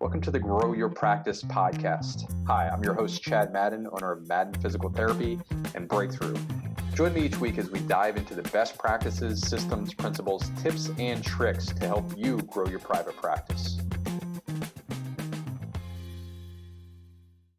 Welcome to the Grow Your Practice podcast. Hi, I'm your host, Chad Madden, owner of Madden Physical Therapy and Breakthrough. Join me each week as we dive into the best practices, systems, principles, tips, and tricks to help you grow your private practice.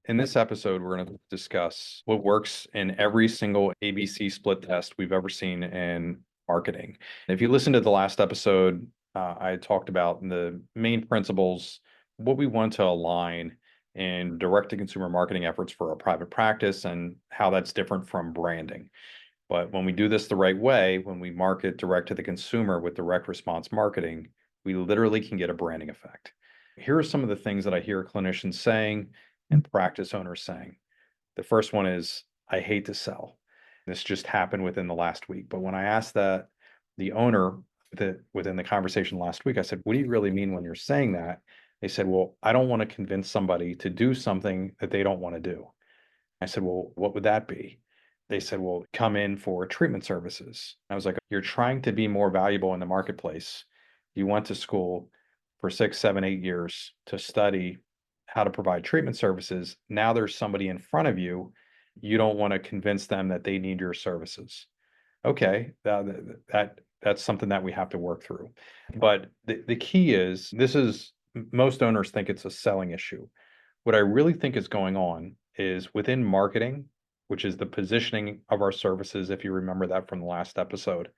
In this episode, we're going to discuss what works in every single ABC split test we've ever seen in marketing. If you listen to the last episode, I talked about the main principles, what we want to align in direct-to-consumer marketing efforts for a private practice and how that's different from branding. But when we do this the right way, when we market direct to the consumer with direct response marketing, we literally can get a branding effect. Here are some of the things that I hear clinicians saying and practice owners saying. The first one is, I hate to sell. This just happened within the last week. But when I asked the owner within the conversation last week, I said, what do you really mean when you're saying that? They said, well, I don't want to convince somebody to do something that they don't want to do. I said, well, what would that be? They said, well, come in for treatment services. I was like, you're trying to be more valuable in the marketplace. You went to school for 6, 7, 8 years to study how to provide treatment services. Now there's somebody in front of you. You don't want to convince them that they need your services. Okay, that's something that we have to work through. But the key is, most owners think it's a selling issue. What I really think is going on is within marketing, which is the positioning of our services, if you remember that from the last episode,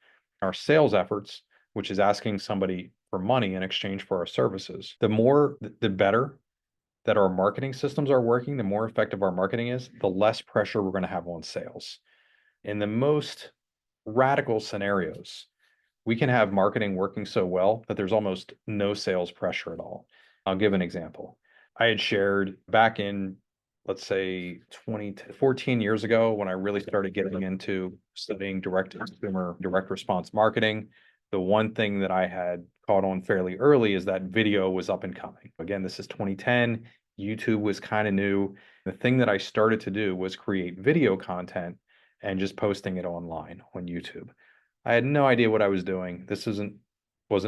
our sales efforts, which is asking somebody for money in exchange for our services. The better that our marketing systems are working, the more effective our marketing is, the less pressure we're going to have on sales. In the most radical scenarios, we can have marketing working so well that there's almost no sales pressure at all. I'll give an example. I had shared back in, let's say 14 years ago, when I really started getting into studying direct-to-consumer, direct response marketing, the one thing that I had caught on fairly early is that video was up and coming. Again, this is 2010. YouTube was kind of new. The thing that I started to do was create video content and just posting it online on YouTube. I had no idea what I was doing. This wasn't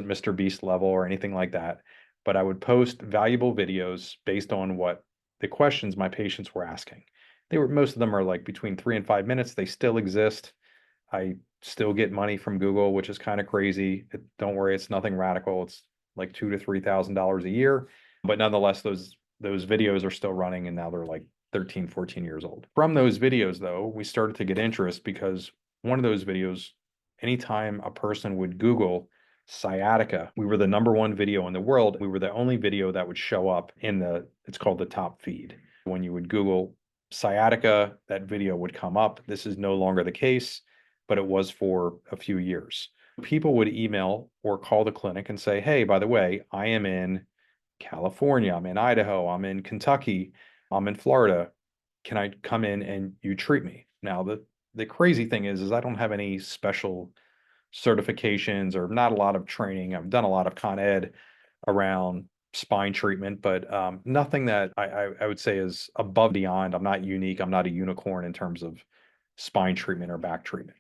Mr. Beast level or anything like that, but I would post valuable videos based on what the questions my patients were asking. Most of them are like between 3 and 5 minutes. They still exist. I still get money from Google, which is kind of crazy. Don't worry, it's nothing radical. It's like $2,000 to $3,000 a year, but nonetheless, those videos are still running, and now they're like 13, 14 years old. From those videos, though, we started to get interest because one of those videos, anytime a person would Google sciatica, we were the #1 video in the world. We were the only video that would show up it's called the top feed. When you would Google sciatica, that video would come up. This is no longer the case, but it was for a few years. People would email or call the clinic and say, hey, by the way, I am in California, I'm in Idaho, I'm in Kentucky, I'm in Florida. Can I come in and you treat me? Now, the crazy thing is I don't have any special certifications or not a lot of training. I've done a lot of con ed around spine treatment, but nothing that I would say is above beyond. I'm not unique. I'm not a unicorn in terms of spine treatment or back treatment.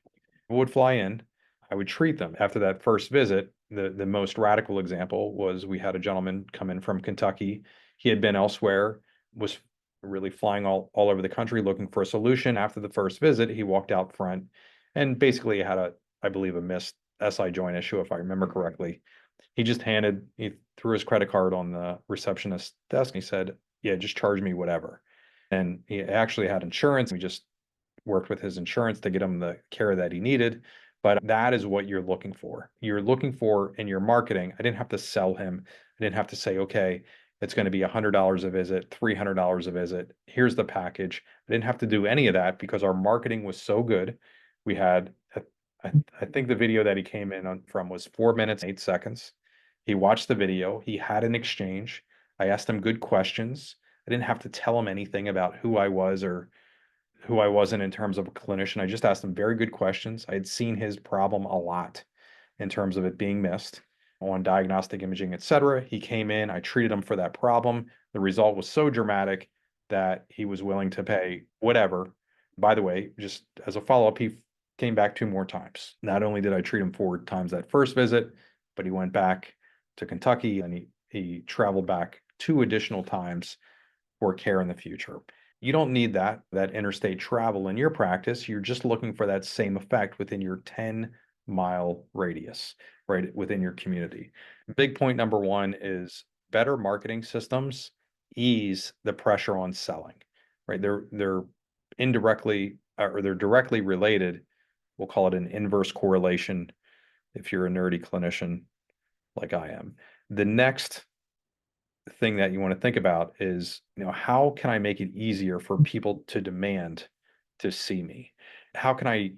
I would fly in. I would treat them. After that first visit, the most radical example was we had a gentleman come in from Kentucky. He had been elsewhere, was really flying all over the country looking for a solution. After the first visit, he walked out front and basically had I believe, a missed SI joint issue, if I remember correctly. He threw his credit card on the receptionist's desk. And he said, yeah, just charge me whatever. And he actually had insurance. We just worked with his insurance to get him the care that he needed. But that is what you're looking for. You're looking for in your marketing. I didn't have to sell him. I didn't have to say, okay, it's going to be $100 a visit, $300 a visit. Here's the package. I didn't have to do any of that because our marketing was so good. We had, I think the video that he came in from was 4 minutes, 8 seconds. He watched the video. He had an exchange. I asked him good questions. I didn't have to tell him anything about who I was or who I wasn't in terms of a clinician. I just asked him very good questions. I had seen his problem a lot in terms of it being missed on diagnostic imaging, et cetera. He came in, I treated him for that problem. The result was so dramatic that he was willing to pay whatever. By the way, just as a follow-up, he came back 2 more times. Not only did I treat him 4 times that first visit, but he went back to Kentucky and he traveled back 2 additional times for care in the future. You don't need that interstate travel in your practice. You're just looking for that same effect within your 10-mile radius, right within your community. Big point number 1 is better marketing systems ease the pressure on selling, right? They're indirectly or they're directly related. We'll call it an inverse correlation if you're a nerdy clinician like I am. The next thing that you want to think about is, how can I make it easier for people to demand to see me? How can I,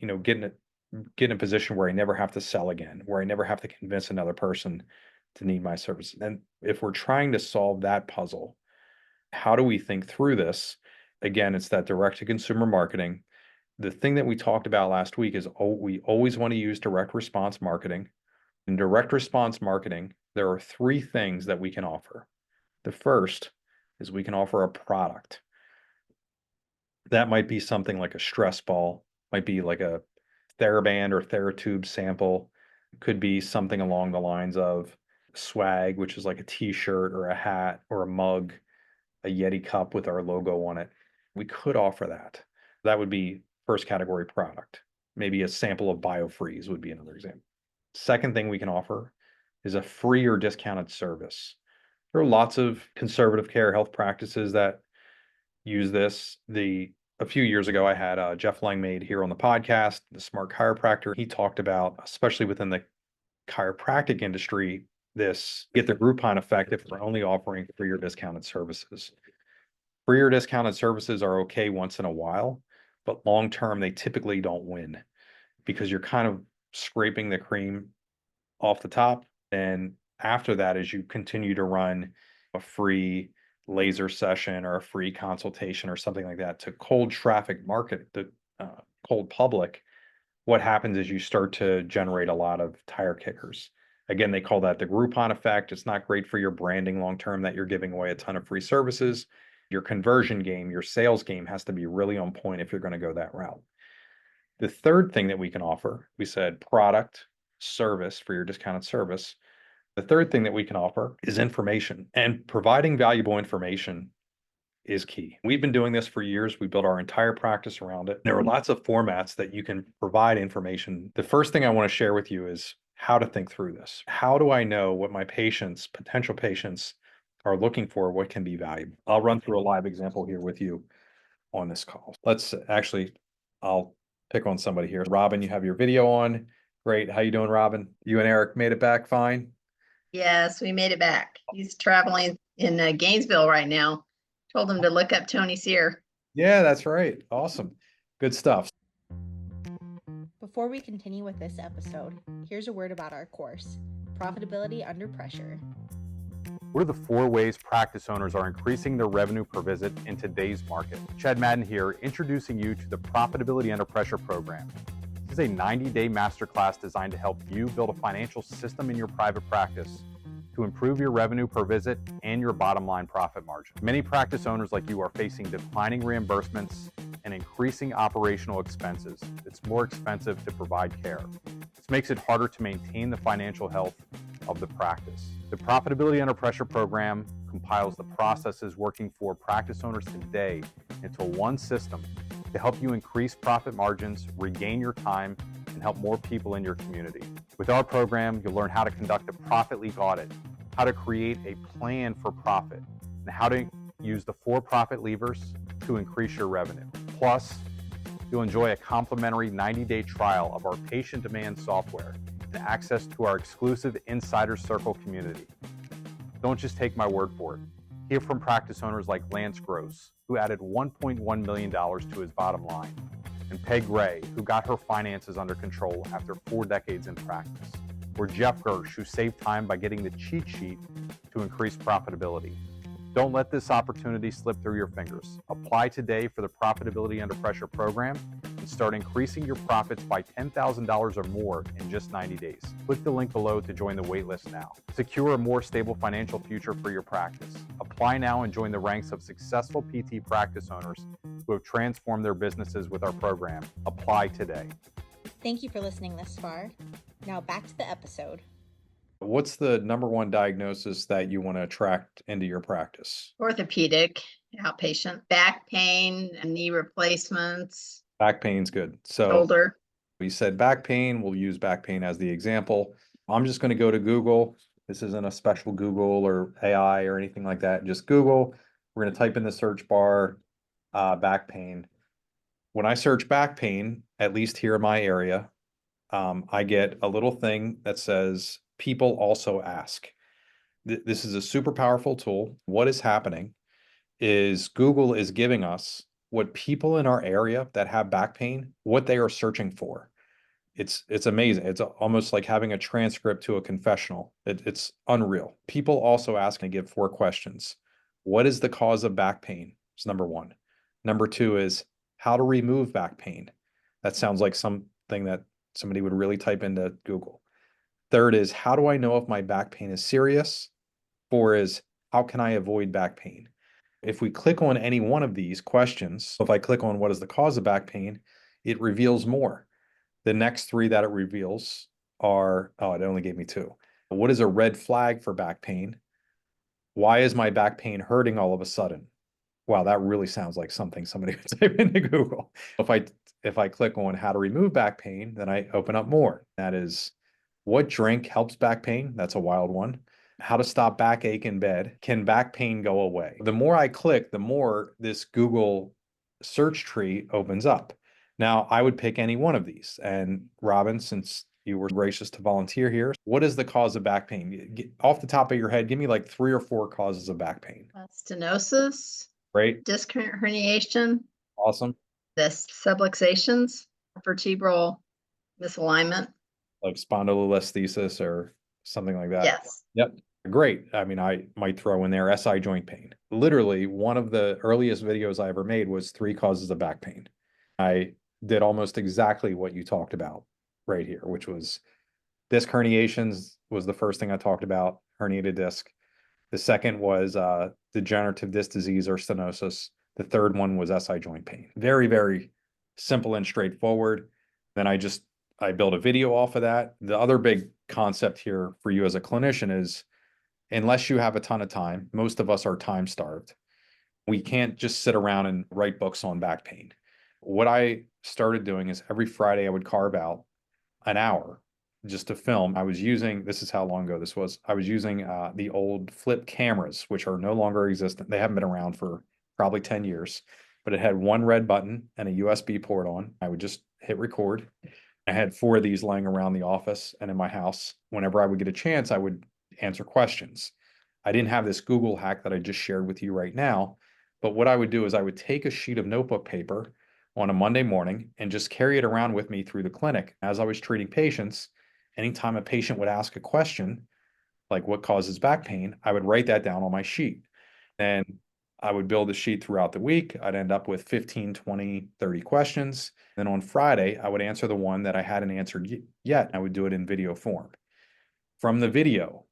get in a position where I never have to sell again, where I never have to convince another person to need my service? And if we're trying to solve that puzzle, how do we think through this? Again, it's that direct to consumer marketing. The thing that we talked about last week is we always want to use direct response marketing. In direct response marketing, there are 3 things that we can offer. The first is we can offer a product. That might be something like a stress ball, might be like a TheraBand or TheraTube sample, could be something along the lines of swag, which is like a t-shirt or a hat or a mug, a Yeti cup with our logo on it. We could offer that. That would be first category product. Maybe a sample of BioFreeze would be another example. Second thing we can offer is a free or discounted service. There are lots of conservative care health practices that use this. A few years ago, I had Jeff Langmaid here on the podcast, the smart chiropractor. He talked about, especially within the chiropractic industry, this get the Groupon effect if we're only offering free or discounted services. Free or discounted services are okay once in a while, but long term, they typically don't win because you're kind of scraping the cream off the top. And after that, as you continue to run a free laser session or a free consultation or something like that to cold traffic market, the cold public, what happens is you start to generate a lot of tire kickers. Again, they call that the Groupon effect. It's not great for your branding long term that you're giving away a ton of free services. Your conversion game, your sales game has to be really on point if you're going to go that route. The third thing that we can offer, we said product, service for your discounted service. The third thing that we can offer is information, and providing valuable information is key. We've been doing this for years. We built our entire practice around it. There are lots of formats that you can provide information. The first thing I want to share with you is how to think through this. How do I know what my patients, potential patients, are looking for, what can be valuable? I'll run through a live example here with you on this call. I'll pick on somebody here. Robin, you have your video on. Great. How you doing, Robin? You and Eric made it back fine? Yes, we made it back. He's traveling in Gainesville right now. Told him to look up Tony Sear. Yeah, that's right. Awesome. Good stuff. Before we continue with this episode, here's a word about our course, Profitability Under Pressure. What are the 4 ways practice owners are increasing their revenue per visit in today's market? Chad Madden here, introducing you to the Profitability Under Pressure program. This is a 90-day masterclass designed to help you build a financial system in your private practice to improve your revenue per visit and your bottom line profit margin. Many practice owners like you are facing declining reimbursements and increasing operational expenses. It's more expensive to provide care. This makes it harder to maintain the financial health of the practice. The Profitability Under Pressure program compiles the processes working for practice owners today into one system to help you increase profit margins, regain your time, and help more people in your community. With our program, you'll learn how to conduct a profit leak audit, how to create a plan for profit, and how to use the 4 profit levers to increase your revenue. Plus, you'll enjoy a complimentary 90-day trial of our patient demand software and access to our exclusive Insider Circle community. Don't just take my word for it. Hear from practice owners like Lance Gross, who added $1.1 million to his bottom line, and Peg Gray, who got her finances under control after 4 decades in practice, or Jeff Gersh, who saved time by getting the cheat sheet to increase profitability. Don't let this opportunity slip through your fingers. Apply today for the Profitability Under Pressure program and start increasing your profits by $10,000 or more in just 90 days. Click the link below to join the waitlist now. Secure a more stable financial future for your practice. Apply now and join the ranks of successful PT practice owners who have transformed their businesses with our program. Apply today. Thank you for listening this far. Now back to the episode. What's the number one diagnosis that you want to attract into your practice? Orthopedic, outpatient, back pain, knee replacements, Back pain's good. So shoulder. we said back pain. We'll use back pain as the example. I'm just going to go to Google. This isn't a special Google or AI or anything like that. Just Google. We're going to type in the search bar, back pain. When I search back pain, at least here in my area, I get a little thing that says people also ask. This is a super powerful tool. What is happening is Google is giving us what people in our area that have back pain, what they are searching for. It's amazing. It's almost like having a transcript to a confessional. It's unreal. People also ask and give 4 questions. What is the cause of back pain? It's number 1. Number 2 is how to remove back pain. That sounds like something that somebody would really type into Google. Third is how do I know if my back pain is serious? 4 is how can I avoid back pain? If we click on any one of these questions, if I click on what is the cause of back pain, it reveals more. The next 3 that it reveals are, oh, it only gave me 2. What is a red flag for back pain? Why is my back pain hurting all of a sudden? Wow, that really sounds like something somebody would type into Google. If I click on how to remove back pain, then I open up more. That is, what drink helps back pain? That's a wild one. How to stop backache in bed. Can back pain go away? The more I click, the more this Google search tree opens up. Now, I would pick any one of these. And Robin, since you were gracious to volunteer here, what is the cause of back pain? Off the top of your head, give me like 3 or 4 causes of back pain. Stenosis, Great. disc herniation, Awesome. the subluxations, vertebral misalignment. Like spondylolisthesis or something like that. Yes. Yep. Great. I mean, I might throw in there SI joint pain. Literally, one of the earliest videos I ever made was 3 causes of back pain. I did almost exactly what you talked about right here, which was disc herniations was the first thing I talked about, herniated disc. The second was degenerative disc disease or stenosis. The third one was SI joint pain. Very, very simple and straightforward. Then I built a video off of that. The other big concept here for you as a clinician is unless you have a ton of time, most of us are time starved. We can't just sit around and write books on back pain. What I started doing is every Friday I would carve out an hour just to film. This is how long ago this was. I was using the old flip cameras, which are no longer existent. They haven't been around for probably 10 years, but it had one red button and a USB port on. I would just hit record. I had 4 of these laying around the office and in my house. Whenever I would get a chance, I would answer questions. I didn't have this Google hack that I just shared with you right now, but what I would do is I would take a sheet of notebook paper on a Monday morning and just carry it around with me through the clinic. As I was treating patients, anytime a patient would ask a question, like what causes back pain, I would write that down on my sheet. And I would build a sheet throughout the week. I'd end up with 15, 20, 30 questions. Then on Friday, I would answer the one that I hadn't answered yet. I would do it in video form. From the video,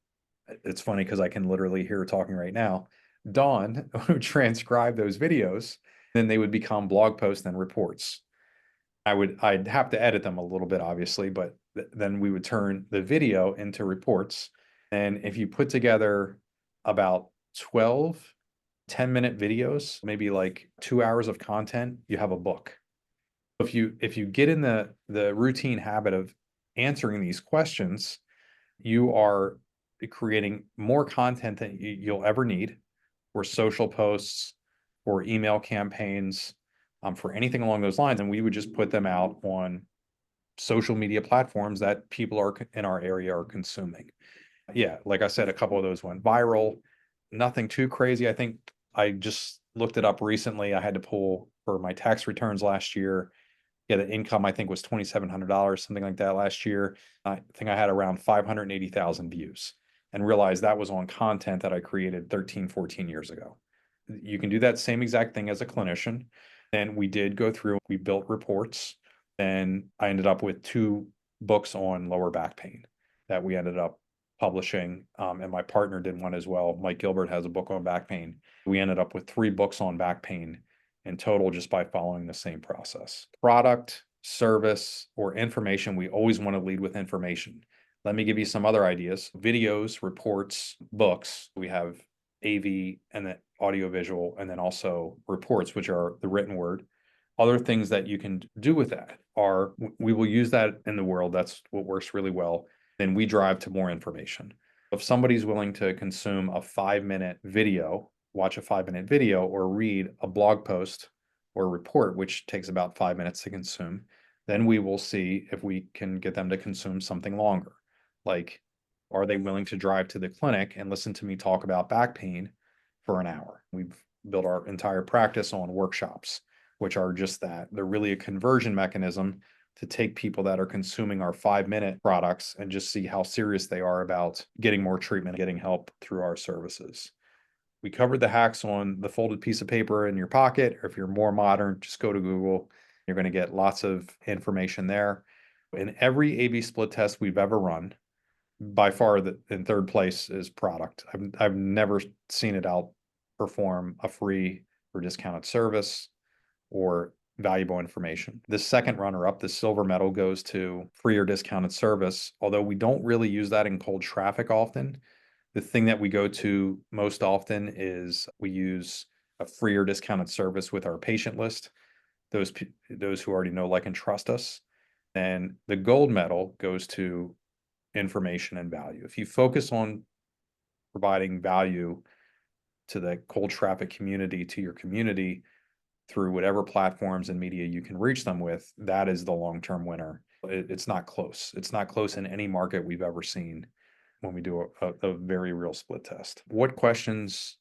it's funny because I can literally hear her talking right now. Dawn would transcribe those videos, then they would become blog posts and reports. I'd have to edit them a little bit, obviously, but then we would turn the video into reports. And if you put together about 12 10-minute videos, maybe like 2 hours of content, you have a book. If you get in the routine habit of answering these questions, you are creating more content than you'll ever need for social posts, for email campaigns, for anything along those lines. And we would just put them out on social media platforms that people are in our area are consuming. Yeah, like I said, a couple of those went viral. Nothing too crazy. I think I just looked it up recently. I had to pull for my tax returns last year. Yeah, the income I think was $2,700, something like that last year. I think I had around 580,000 views and realized that was on content that I created 13, 14 years ago. You can do that same exact thing as a clinician. And we did go through, we built reports, and I ended up with 2 books on lower back pain that we ended up publishing. And my partner did one as well. Mike Gilbert has a book on back pain. We ended up with 3 books on back pain in total just by following the same process. Product, service, or information, we always want to lead with information. Let me give you some other ideas. Videos, reports, books. We have AV and then audiovisual, and then also reports, which are the written word. Other things that you can do with that are we will use that in the world. That's what works really well. Then we drive to more information. If somebody's willing to consume a 5-minute video, watch a 5-minute video, or read a blog post or a report, which takes about 5 minutes to consume, then we will see if we can get them to consume something longer. Like, are they willing to drive to the clinic and listen to me talk about back pain for an hour? We've built our entire practice on workshops, which are just that. They're really a conversion mechanism to take people that are consuming our 5-minute products and just see how serious they are about getting more treatment, getting help through our services. We covered the hacks on the folded piece of paper in your pocket, or if you're more modern, just go to Google. You're going to get lots of information there. In every A/B split test we've ever run, by far in third place is product. I've never seen it outperform a free or discounted service or valuable information. The second runner up, the silver medal, goes to free or discounted service. Although we don't really use that in cold traffic often, the thing that we go to most often is we use a free or discounted service with our patient list, those who already know, like, and trust us. And the gold medal goes to information and value. If you focus on providing value to the cold traffic community, to your community, through whatever platforms and media you can reach them with, that is the long-term winner. It's not close. It's not close in any market we've ever seen when we do a very real split test. What questions,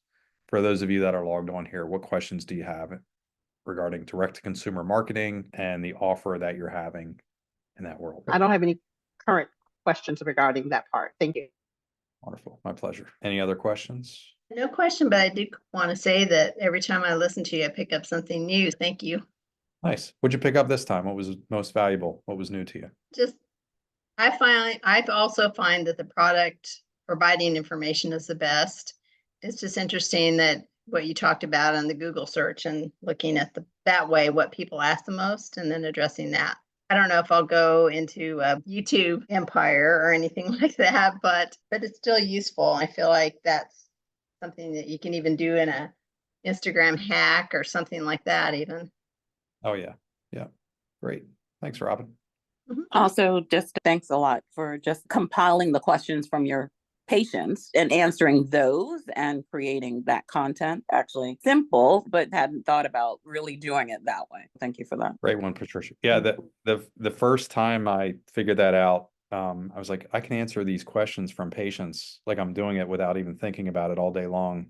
for those of you that are logged on here, what questions do you have regarding direct-to-consumer marketing and the offer that you're having in that world? I don't have any current questions regarding that part. Thank you. Wonderful. My pleasure. Any other questions? No question, but I do want to say that every time I listen to you, I pick up something new. Thank you. Nice. What'd you pick up this time? What was most valuable? What was new to you? Just, I also find that the product providing information is the best. It's just interesting that what you talked about on the Google search and looking at that way, what people ask the most, and then addressing that. I don't know if I'll go into a YouTube empire or anything like that, but it's still useful. I feel like that's something that you can even do in a Instagram hack or something like that even. Oh, yeah. Yeah. Great. Thanks, Robin. Also, just thanks a lot for just compiling the questions from your patients and answering those and creating that content. Actually simple, but hadn't thought about really doing it that way. Thank you for that. Great one, Patricia. Yeah, the first time I figured that out, I was like, I can answer these questions from patients like I'm doing it without even thinking about it all day long.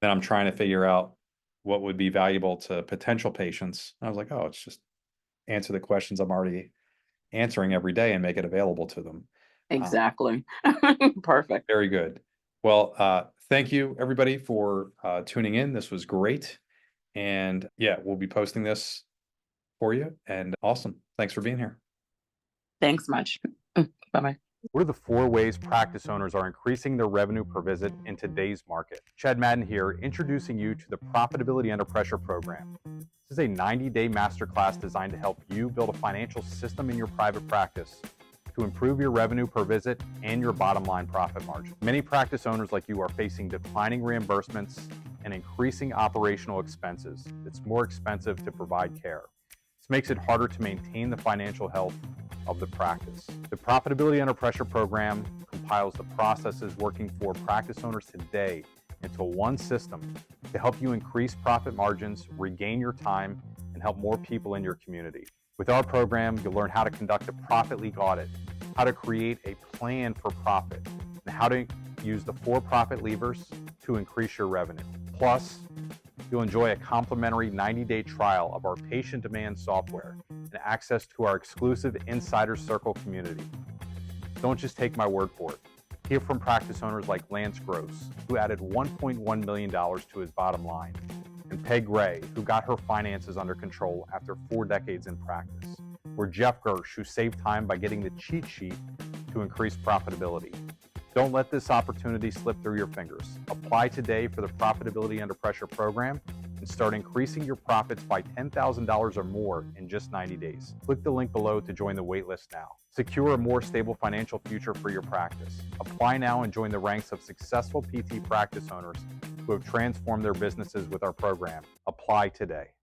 Then I'm trying to figure out what would be valuable to potential patients. I was like, oh, it's just answer the questions I'm already answering every day and make it available to them. Exactly. Perfect. Very good. Well, thank you everybody for tuning in. This was great. And yeah, we'll be posting this for you. And awesome. Thanks for being here. Thanks much. Bye-bye. What are the 4 ways practice owners are increasing their revenue per visit in today's market? Chad Madden here, introducing you to the Profitability Under Pressure program. This is a 90-day masterclass designed to help you build a financial system in your private practice to improve your revenue per visit and your bottom line profit margin. Many practice owners like you are facing declining reimbursements and increasing operational expenses. It's more expensive to provide care. This makes it harder to maintain the financial health of the practice. The Profitability Under Pressure program compiles the processes working for practice owners today into one system to help you increase profit margins, regain your time, and help more people in your community. With our program, you'll learn how to conduct a profit leak audit, how to create a plan for profit, and how to use the 4 profit levers to increase your revenue. Plus, you'll enjoy a complimentary 90-day trial of our patient demand software and access to our exclusive Insider Circle community. Don't just take my word for it. Hear from practice owners like Lance Gross, who added $1.1 million to his bottom line, and Peg Ray, who got her finances under control after 4 decades in practice, or Jeff Gersh, who saved time by getting the cheat sheet to increase profitability. Don't let this opportunity slip through your fingers. Apply today for the Profitability Under Pressure program and start increasing your profits by $10,000 or more in just 90 days. Click the link below to join the waitlist now. Secure a more stable financial future for your practice. Apply now and join the ranks of successful PT practice owners who have transformed their businesses with our program. Apply today.